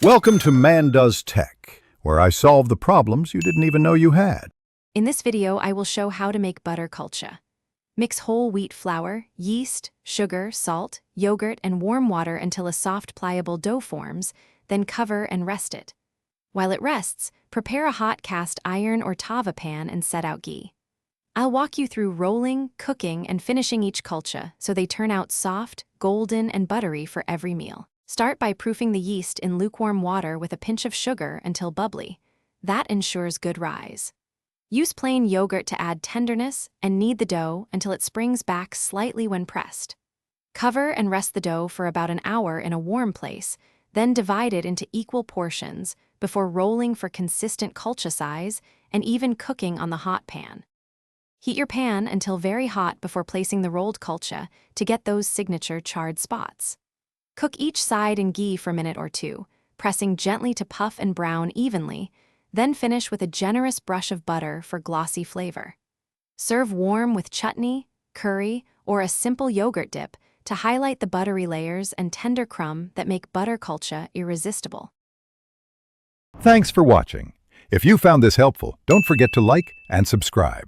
Welcome to Man Does Tech, where I solve the problems you didn't even know you had. In this video, I will show how to make butter kulcha. Mix whole wheat flour, yeast, sugar, salt, yogurt, and warm water until a soft, pliable dough forms, then cover and rest it. While it rests, prepare a hot cast iron or tava pan and set out ghee. I'll walk you through rolling, cooking, and finishing each kulcha so they turn out soft, golden, and buttery for every meal. Start by proofing the yeast in lukewarm water with a pinch of sugar until bubbly. That ensures good rise. Use plain yogurt to add tenderness and knead the dough until it springs back slightly when pressed. Cover and rest the dough for about an hour in a warm place, then divide it into equal portions before rolling for consistent kulcha size and even cooking on the hot pan. Heat your pan until very hot before placing the rolled kulcha to get those signature charred spots. Cook each side in ghee for a minute or two, pressing gently to puff and brown evenly, then finish with a generous brush of butter for glossy flavor. Serve warm with chutney, curry, or a simple yogurt dip to highlight the buttery layers and tender crumb that make butter kulcha irresistible. Thanks for watching. If you found this helpful, don't forget to like and subscribe.